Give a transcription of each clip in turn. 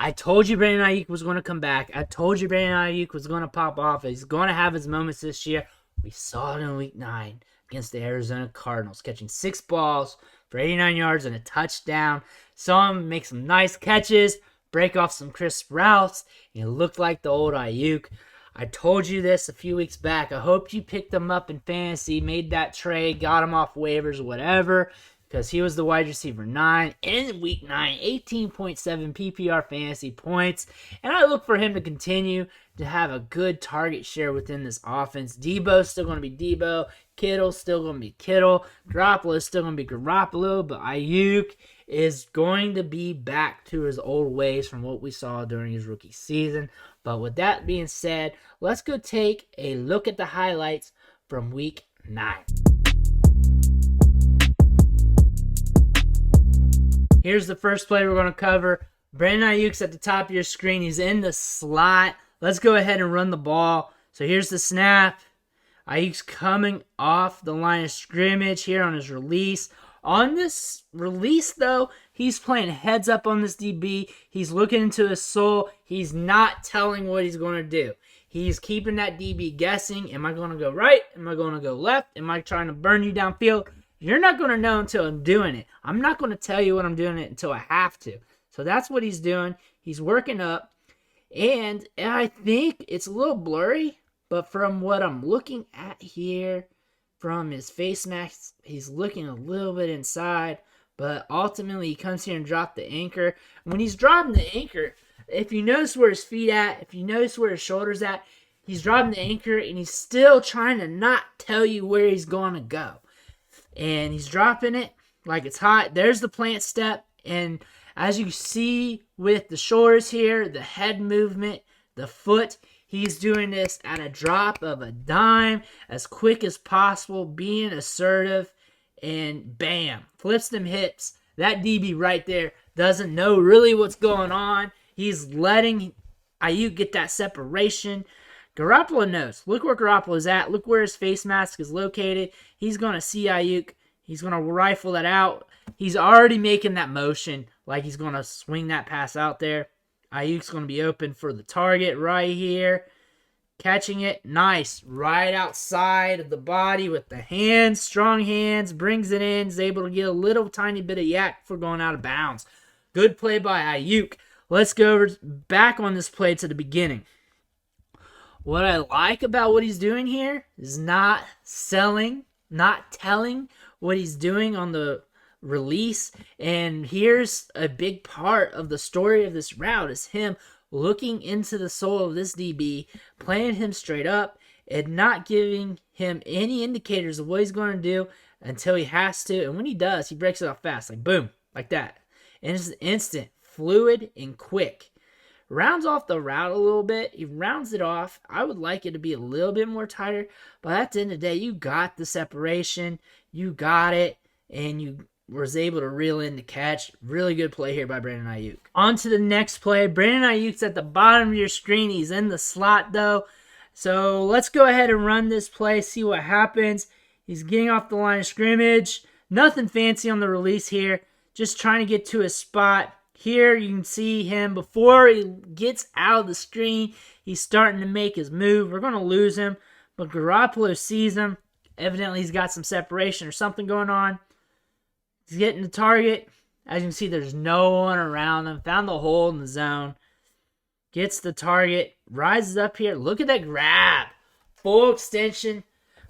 I told you Brandon Aiyuk was going to come back. I told you Brandon Aiyuk was going to pop off. He's going to have his moments this year. We saw it in Week 9 against the Arizona Cardinals, catching 6 balls for 89 yards and a touchdown. Saw him make some nice catches, break off some crisp routes, and it looked like the old Aiyuk. I told you this a few weeks back. I hope you picked him up in fantasy, made that trade, got him off waivers, whatever, because he was the wide receiver 9 in Week 9, 18.7 PPR fantasy points. And I look for him to continue to have a good target share within this offense. Debo's still going to be Debo. Kittle's still going to be Kittle. Garoppolo's still going to be Garoppolo. But Aiyuk is going to be back to his old ways from what we saw during his rookie season. But with that being said, let's go take a look at the highlights from Week 9. Here's the first play we're going to cover. Brandon Aiyuk's at the top of your screen. He's in the slot. Let's go ahead and run the ball. So here's the snap. Aiyuk's coming off the line of scrimmage here on his release. On this release, though, he's playing heads up on this DB. He's looking into his soul. He's not telling what he's going to do. He's keeping that DB guessing. Am I going to go right? Am I going to go left? Am I trying to burn you downfield? You're not going to know until I'm doing it. I'm not going to tell you when I'm doing it until I have to. So that's what he's doing. He's working up. And I think it's a little blurry, but from what I'm looking at here, from his face mask, he's looking a little bit inside. But ultimately, he comes here and drops the anchor. When he's dropping the anchor, if you notice where his feet at, if you notice where his shoulders at, he's dropping the anchor and he's still trying to not tell you where he's going to go. And he's dropping it like it's hot. There's the plant step. And as you see with the shoulders here, the head movement, the foot, he's doing this at a drop of a dime, as quick as possible, being assertive, and bam, flips them hips. That DB right there doesn't know really what's going on. He's letting Aiyuk get that separation. Garoppolo knows. Look where Garoppolo's at. Look where his face mask is located. He's going to see Aiyuk. He's going to rifle that out. He's already making that motion like he's going to swing that pass out there. Aiyuk's going to be open for the target right here. Catching it. Nice. Right outside of the body with the hands. Strong hands. Brings it in. Is able to get a little tiny bit of yak for going out of bounds. Good play by Aiyuk. Let's go over back on this play to the beginning. What I like about what he's doing here is not selling, not telling what he's doing on the release. And here's a big part of the story of this route is him looking into the soul of this DB, playing him straight up, and not giving him any indicators of what he's going to do until he has to. And when he does, he breaks it off fast, like boom, like that. And it's instant, fluid, and quick. Rounds off the route a little bit. He rounds it off. I would like it to be a little bit more tighter. But at the end of the day, you got the separation. You got it. And you was able to reel in the catch. Really good play here by Brandon Aiyuk. On to the next play. Brandon Aiyuk's at the bottom of your screen. He's in the slot, though. So let's go ahead and run this play, see what happens. He's getting off the line of scrimmage. Nothing fancy on the release here. Just trying to get to his spot. Here you can see him before he gets out of the screen. He's starting to make his move. We're going to lose him, but Garoppolo sees him. Evidently he's got some separation or something going on. He's getting the target. As you can see, there's no one around him. Found the hole in the zone. Gets the target. Rises up here. Look at that grab. Full extension.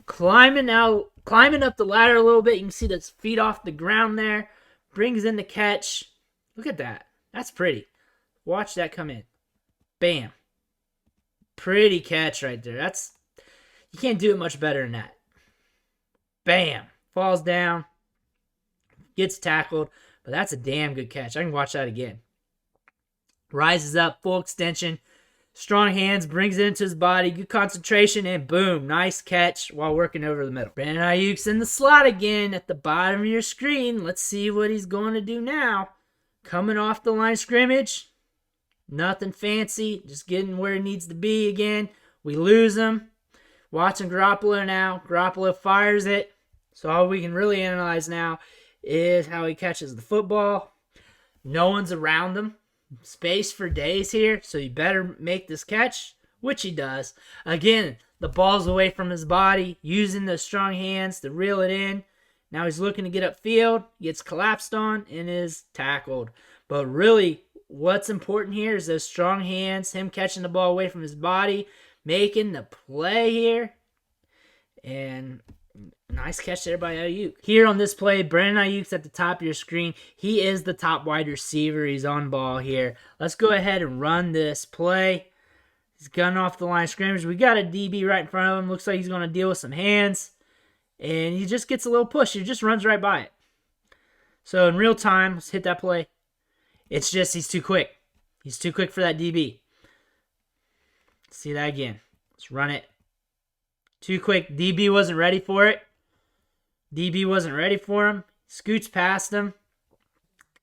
Climbing up the ladder a little bit. You can see the feet off the ground there. Brings in the catch. Look at that. That's pretty. Watch that come in. Bam. Pretty catch right there. You can't do it much better than that. Bam. Falls down. Gets tackled. But that's a damn good catch. I can watch that again. Rises up. Full extension. Strong hands. Brings it into his body. Good concentration. And boom. Nice catch while working over the middle. Brandon Aiyuk's in the slot again at the bottom of your screen. Let's see what he's going to do now. Coming off the line of scrimmage. Nothing fancy. Just getting where he needs to be again. We lose him. Watching Garoppolo now. Garoppolo fires it. So all we can really analyze now is how he catches the football. No one's around him. space for days here, so you better make this catch, which he does. Again, the ball's away from his body, using those strong hands to reel it in. Now he's looking to get upfield, gets collapsed on, and is tackled. But really, what's important here is those strong hands, him catching the ball away from his body, making the play here. And nice catch there by Aiyuk. Here on this play, Brandon Aiyuk's at the top of your screen. He is the top wide receiver. He's on ball here. Let's go ahead and run this play. He's gunning off the line of scrimmage. We got a DB right in front of him. Looks like he's going to deal with some hands. And he just gets a little push. He just runs right by it. So in real time, let's hit that play. It's just he's too quick. He's too quick for that DB. Let's see that again. Let's run it. Too quick. DB wasn't ready for it. DB wasn't ready for him. Scoots past him.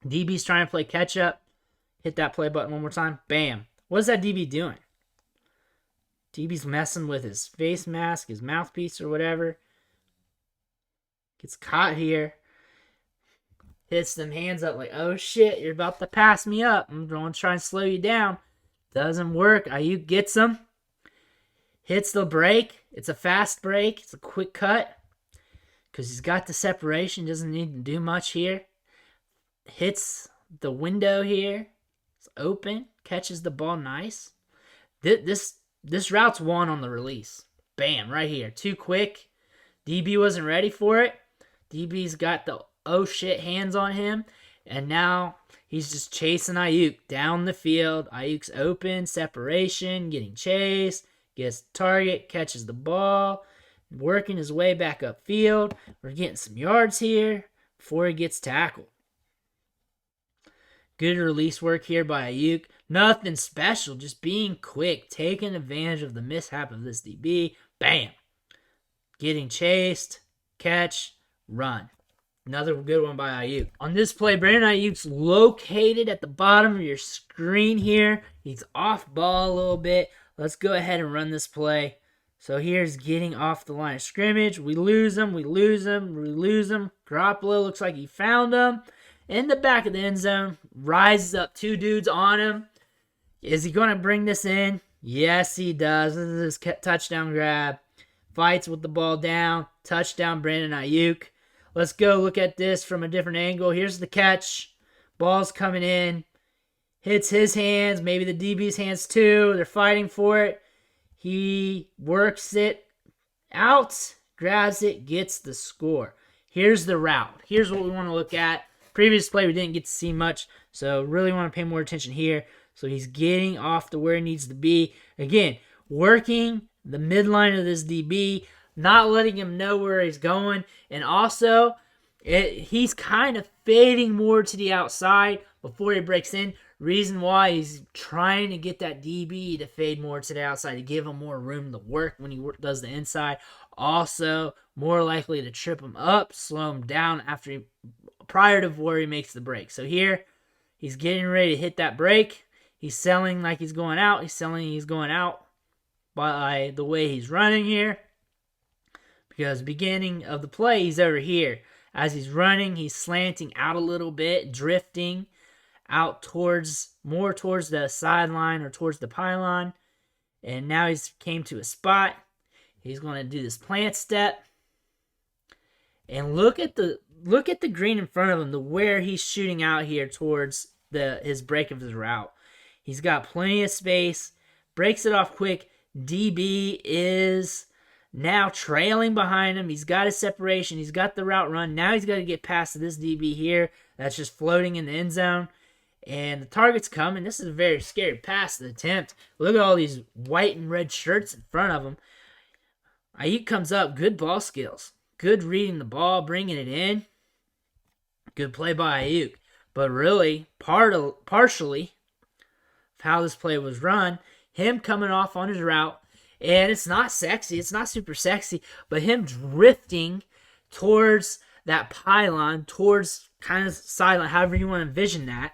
DB's trying to play catch up. Hit that play button one more time. Bam. What is that DB doing? DB's messing with his face mask, his mouthpiece or whatever. Gets caught here. Hits them hands up like, oh shit, you're about to pass me up. I'm going to try and slow you down. Doesn't work. Aiyuk gets him. Hits the break. It's a fast break. It's a quick cut. Because he's got the separation. Doesn't need to do much here. Hits the window here. It's open. Catches the ball nice. This route's won on the release. Bam, right here. Too quick. DB wasn't ready for it. DB's got the oh shit hands on him. And now he's just chasing Aiyuk down the field. Aiyuk's open. Separation. Getting chased. Gets the target. Catches the ball. Working his way back upfield. We're getting some yards here before he gets tackled. Good release work here by Aiyuk. Nothing special, just being quick, taking advantage of the mishap of this DB. Bam! Getting chased, catch, run. Another good one by Aiyuk. On this play, Brandon Aiyuk's located at the bottom of your screen here. He's off ball a little bit. Let's go ahead and run this play. So here's getting off the line of scrimmage. We lose him, we lose him, we lose him. Garoppolo looks like he found him. In the back of the end zone, rises up, two dudes on him. Is he going to bring this in? Yes, he does. This is his touchdown grab. Fights with the ball down. Touchdown, Brandon Aiyuk. Let's go look at this from a different angle. Here's the catch. Ball's coming in. Hits his hands, maybe the DB's hands too. They're fighting for it. He works it out, grabs it, gets the score. Here's the route. Here's what we want to look at. Previous play, we didn't get to see much, so really want to pay more attention here. So he's getting off to where he needs to be. Again, working the midline of this DB, not letting him know where he's going. And also, he's kind of fading more to the outside before he breaks in. Reason why he's trying to get that DB to fade more to the outside to give him more room to work when he does the inside. Also, more likely to trip him up, slow him down prior to where he makes the break. So here, he's getting ready to hit that break. He's selling like he's going out. He's selling he's going out by the way he's running here. Because beginning of the play, he's over here. As he's running, he's slanting out a little bit, drifting out more towards the sideline or towards the pylon. And now he's came to a spot. He's going to do this plant step. And look at the green in front of him, the where he's shooting out here towards his break of his route. He's got plenty of space. Breaks it off quick. DB is now trailing behind him. He's got his separation. He's got the route run. Now he's got to get past this DB here that's just floating in the end zone. And the target's coming. This is a very scary pass attempt. Look at all these white and red shirts in front of him. Aiyuk comes up. Good ball skills. Good reading the ball, bringing it in. Good play by Aiyuk. But really, partially, how this play was run, him coming off on his route, and it's not sexy, it's not super sexy, but him drifting towards that pylon, towards kind of sideline, however you want to envision that,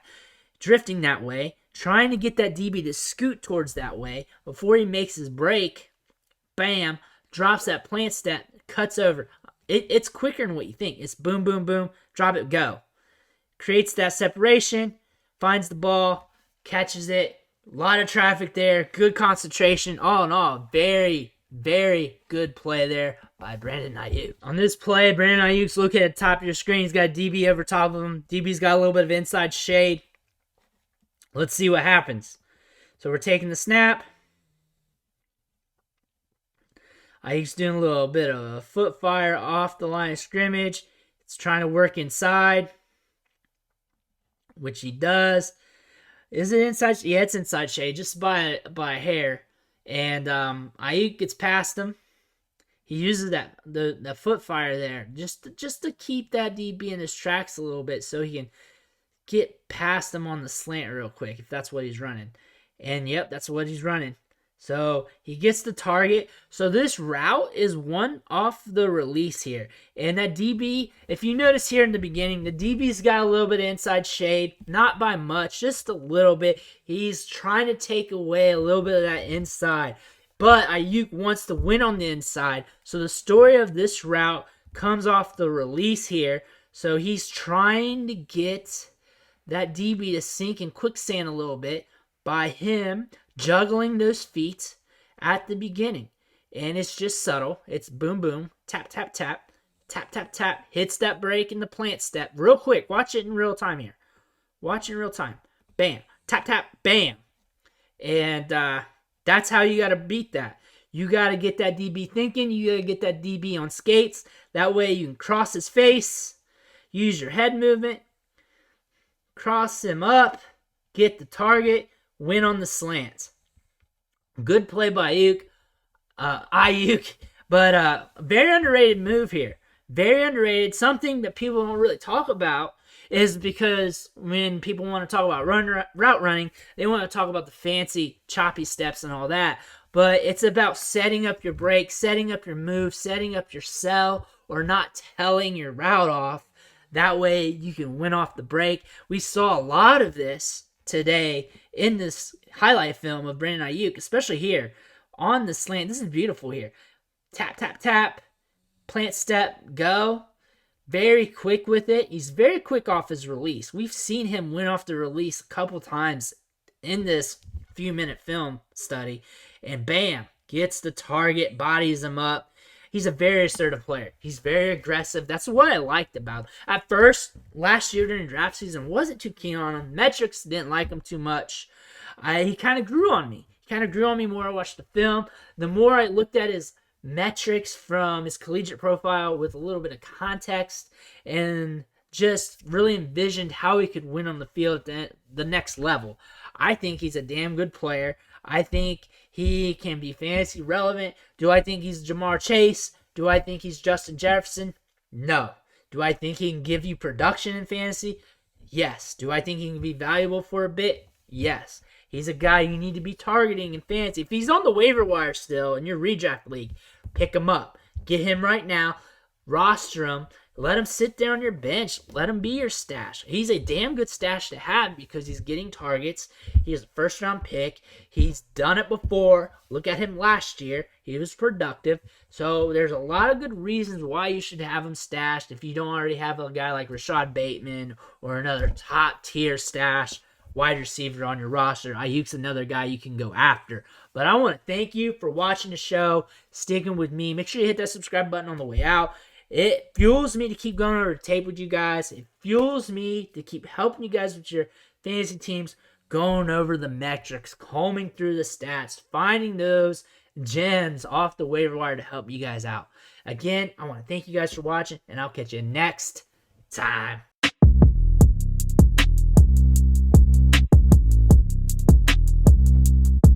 drifting that way, trying to get that DB to scoot towards that way before he makes his break, bam, drops that plant step, cuts over. It's quicker than what you think. It's boom, boom, boom, drop it, go. Creates that separation, finds the ball, catches it. A lot of traffic there. Good concentration. All in all, very, very good play there by Brandon Aiyuk. On this play, Brandon Aiyuk's looking at the top of your screen. He's got a DB over top of him. DB's got a little bit of inside shade. Let's see what happens. So we're taking the snap. Aiyuk's doing a little bit of a foot fire off the line of scrimmage. It's trying to work inside, which he does. Is it inside? Yeah, it's inside shade, just by a hair. And Aiyuk gets past him. He uses the foot fire there just to keep that DB in his tracks a little bit, so he can get past him on the slant real quick if that's what he's running. And yep, that's what he's running. So he gets the target. So this route is one off the release here. And that DB, if you notice here in the beginning, the DB's got a little bit of inside shade. Not by much, just a little bit. He's trying to take away a little bit of that inside. But Aiyuk wants to win on the inside. So the story of this route comes off the release here. So he's trying to get that DB to sink in quicksand a little bit by him juggling those feet at the beginning. And it's just subtle. It's boom, boom, tap, tap, tap, tap, tap, tap. Hits that break in the plant step real quick. Watch it in real time here. Watch it in real time. Bam, tap, tap, bam. And that's how you got to beat that. You got to get that DB thinking. You got to get that DB on skates. That way you can cross his face. Use your head movement. Cross him up. Get the target. Win on the slant. Good play by Aiyuk. But very underrated move here. Very underrated. Something that people don't really talk about is because when people want to talk about route running, they want to talk about the fancy choppy steps and all that. But it's about setting up your break, setting up your move, setting up your sell, or not telling your route off. That way you can win off the break. We saw a lot of this today in this highlight film of Brandon Aiyuk, especially here on the slant. This is beautiful here. Tap, tap, tap. Plant step, go. Very quick with it. He's very quick off his release. We've seen him win off the release a couple times in this few-minute film study. And bam, gets the target, bodies him up. He's a very assertive player. He's very aggressive. That's what I liked about him. At first, last year during draft season, wasn't too keen on him. Metrics didn't like him too much. He kind of grew on me. He kind of grew on me more I watched the film. The more I looked at his metrics from his collegiate profile with a little bit of context and just really envisioned how he could win on the field at the next level. I think he's a damn good player. I think he can be fantasy relevant. Do I think he's Jamar Chase? Do I think he's Justin Jefferson? No. Do I think he can give you production in fantasy? Yes. Do I think he can be valuable for a bit? Yes. He's a guy you need to be targeting in fantasy. If he's on the waiver wire still in your redraft league, pick him up. Get him right now. Roster him. Let him sit there on your bench. Let him be your stash. He's a damn good stash to have because he's getting targets. He's a first-round pick. He's done it before. Look at him last year. He was productive. So there's a lot of good reasons why you should have him stashed if you don't already have a guy like Rashad Bateman or another top-tier stash wide receiver on your roster. Aiyuk's another guy you can go after. But I want to thank you for watching the show, sticking with me. Make sure you hit that subscribe button on the way out. It fuels me to keep going over the tape with you guys. It fuels me to keep helping you guys with your fantasy teams, going over the metrics, combing through the stats, finding those gems off the waiver wire to help you guys out. Again, I want to thank you guys for watching, and I'll catch you next time.